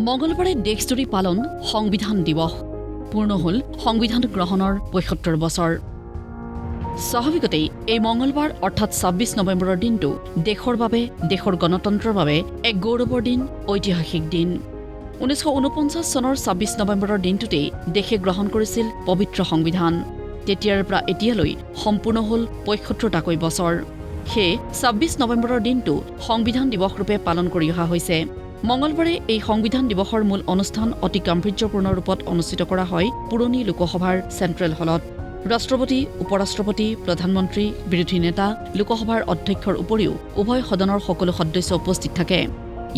মঙ্গলবাৰে দেশজুৰি পালন সংবিধান দিৱস পূৰ্ণ হল সংবিধান গ্ৰহণৰ ৭৫ বছৰ। স্বাভাৱিকতেই এই মঙ্গলবাৰ অৰ্থাৎ ২৬ নৱেম্বৰৰ দিনটো দেশৰ বাবে দেশৰ গণতন্ত্ৰৰ বাবে এক গৌৰৱৰ দিন, ঐতিহাসিক দিন। ১৯৪৯ চনৰ ২৬ নৱেম্বৰৰ দিনটোতেই দেশে গ্ৰহণ কৰিছিল পবিত্ৰ সংবিধান। তেতিয়াৰ পৰা এতিয়ালৈ সম্পূৰ্ণ হল ৭৫টাকৈ বছৰ। সেয়ে ২৬ নৱেম্বৰৰ দিনটো সংবিধান দিৱস ৰূপে পালন কৰি অহা হৈছে। মঙ্গলবাৰে এই সংবিধান দিৱসৰ মূল অনুষ্ঠান অতি গাম্ভীৰ্যপূৰ্ণ ৰূপত অনুষ্ঠিত কৰা হয় পুৰণি লোকসভাৰ চেণ্ট্ৰেল হলত। ৰাষ্ট্ৰপতি, উপৰাষ্ট্ৰপতি, প্ৰধানমন্ত্ৰী, বিৰোধী নেতা, লোকসভাৰ অধ্যক্ষৰ উপৰিও উভয় সদনৰ সকলো সদস্য উপস্থিত থাকে।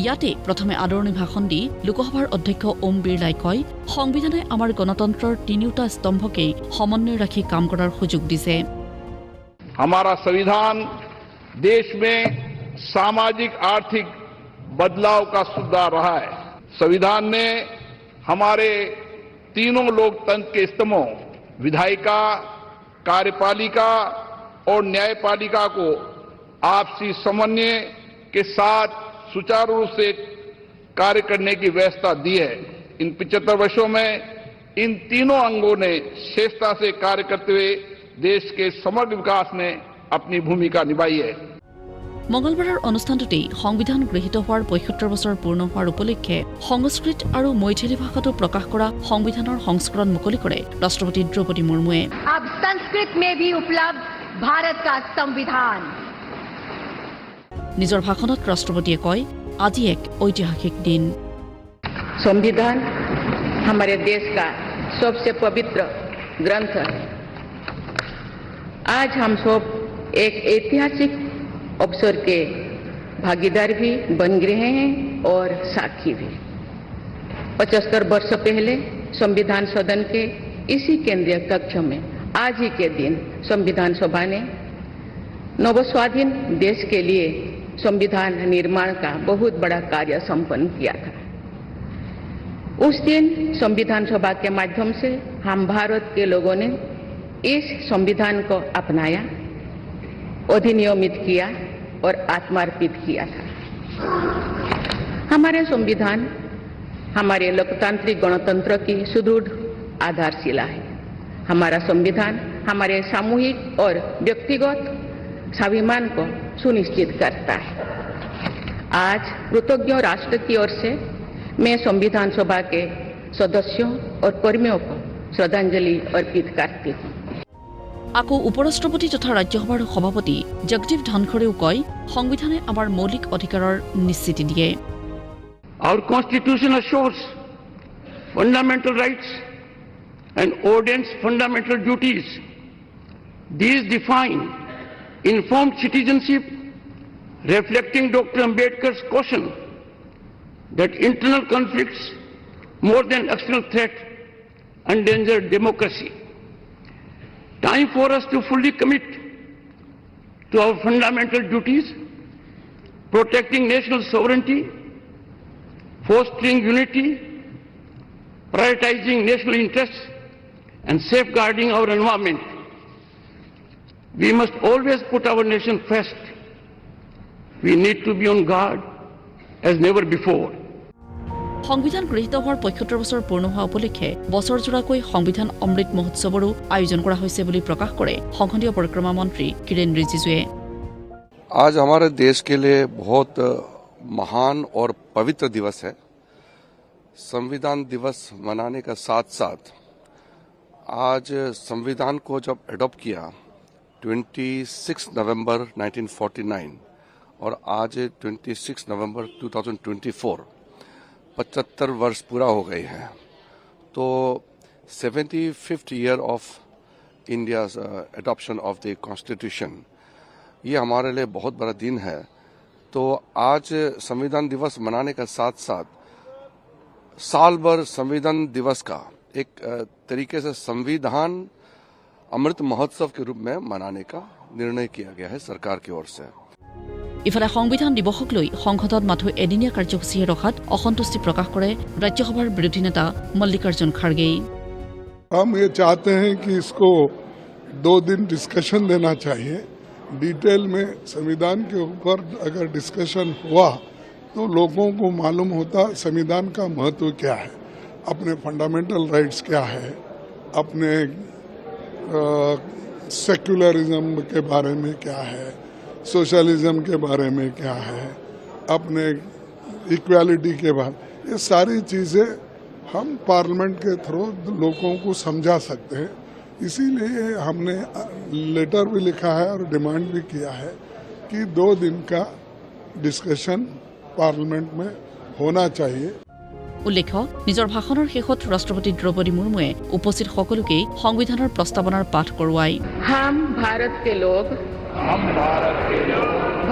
ইয়াতে প্ৰথমে আদৰণি ভাষণ দি লোকসভাৰ অধ্যক্ষ ওম বিৰলাই কয়, সংবিধানে আমাৰ গণতন্ত্ৰৰ তিনিওটা স্তম্ভকেই সমন্বয় ৰাখি কাম কৰাৰ সুযোগ দিছে। हमारा संविधान देश में सामाजिक आर्थिक बदलाव का सुधार रहा है। संविधान ने हमारे तीनों लोकतंत्र के स्तंभों विधायिका, कार्यपालिका और न्यायपालिका को आपसी समन्वय के साथ सुचारू रूप से कार्य करने की व्यवस्था दी है। इन 75 वर्षों में इन तीनों अंगों ने श्रेष्ठता से कार्य करते हुए देश के समग्र विकास में अपनी भूमिका निभाई है। মঙ্গলবাৰৰ অনুষ্ঠানটোতেই সংবিধান গৃহীত হোৱাৰ ৭৫ বছৰ পূৰ্ণ হোৱাৰ উপলক্ষে সংস্কৃত আৰু মৈথিলী ভাষাতো প্ৰকাশ কৰা সংবিধানৰ সংস্কৰণ মুকলি কৰে ৰাষ্ট্ৰপতি দ্ৰৌপদী মুৰ্মুৱে। अब संस्कृत में भी उपलब्ध भारत का संविधान। নিজৰ ভাষণত ৰাষ্ট্ৰপতিয়ে কয়, আজি এক ঐতিহাসিক দিন। संविधान हमारे देश का सबसे पवित्र ग्रंथ है। आज हम सब एक ऐतिहासिक अवसर के भागीदार भी बन रहे हैं और साक्षी भी। 75 वर्ष पहले संविधान सदन के इसी केंद्रीय कक्ष में आज ही के दिन संविधान सभा ने नवस्वाधीन देश के लिए संविधान निर्माण का बहुत बड़ा कार्य संपन्न किया था। उस दिन संविधान सभा के माध्यम से हम भारत के लोगों ने इस संविधान को अपनाया, अधिनियमित किया और आत्मार्पित किया था। हमारे संविधान हमारे लोकतांत्रिक गणतंत्र की सुदृढ़ आधारशिला है। हमारा संविधान हमारे सामूहिक और व्यक्तिगत स्वाभिमान को सुनिश्चित करता है। आज कृतज्ञ राष्ट्र की ओर से मैं संविधान सभा के सदस्यों और कर्मियों को श्रद्धांजलि अर्पित करती हूँ। আকৌ উপৰাষ্ট্ৰপতি তথা ৰাজ্যসভাৰ সভাপতি জগদীপ ধনখৰেও কয়, সংবিধানে আমাৰ মৌলিক অধিকাৰৰ নিশ্চিতি দিয়ে। Our constitution assures fundamental rights and ordains fundamental duties. These define informed citizenship, reflecting Dr. Ambedkar's caution that internal conflicts more than external threat endanger democracy. Time for us to fully commit to our fundamental duties, protecting national sovereignty, fostering unity, prioritizing national interests, and safeguarding our environment. We must always put our nation first. We need to be on guard as never before. সংবিধান গৃহীত হোৱাৰ ৭৫ বছৰ পূৰ্ণ হোৱা উপলক্ষে বছৰজোৰাকৈ সংবিধান অমৃত মহোৎসৱৰো আয়োজন কৰা হৈছে বুলি প্ৰকাশ কৰে সংসদীয় পৰিক্ৰমা মন্ত্ৰী কিৰেণ ৰিজিজুৱে। आज हमारे देश के लिए बहुत महान और पवित्र दिवस है। संविधान दिवस मनाने का साथ साथ आज संविधान को जब एडॉप्ट किया 26 नवंबर 1949 और आज 26 नवंबर 2024 75 वर्ष पूरा हो गए हैं, तो 75th year of India's adoption of the constitution, ये हमारे लिए बहुत बड़ा दिन है। तो आज संविधान दिवस मनाने का साथ साथ साल भर संविधान दिवस का एक तरीके से संविधान अमृत महोत्सव के रूप में मनाने का निर्णय किया गया है सरकार की ओर से। ইফালে সংবিধান দিৱসক লৈ সংসদত মাথো এদিনীয়া কাৰ্যসূচীয়ে ৰখাত অসন্তুষ্টি প্ৰকাশ কৰে ৰাজ্যসভাৰ বিৰোধী নেতা মল্লিকাৰ্জুন খাৰ্গেই। हम ये चाहते हैं कि इसको 2 दिन डिस्कशन देना चाहिए। डिटेल में संविधान के ऊपर अगर डिस्कशन हुआ तो लोगों को मालूम होता संविधान का महत्व क्या है, अपने फंडामेंटल राइट्स क्या है, अपने सेक्युलरिज्म के बारे में क्या है, सोशलिज्म के बारे में क्या है, अपने इक्वालिटी के बारे, ये सारी चीज़ें हम पार्लियामेंट के थ्रू लोगों को समझा सकते हैं। इसीलिए हमने लेटर भी लिखा है और डिमांड भी किया है कि 2 दिन का डिस्कशन पार्लियामेंट में होना चाहिए। উল্লেখ্য নিজৰ ভাষণৰ শেষত ৰাষ্ট্ৰপতি দ্ৰৌপদী মুৰ্মুৱে উপস্থিত সকলোকেই সংবিধানৰ প্ৰস্তাৱনাৰ পাঠ কৰোৱাই हम भारत के लोग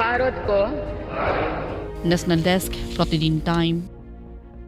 भारत को নেশ্যনেল ডেস্ক প্ৰতিদিন টাইম।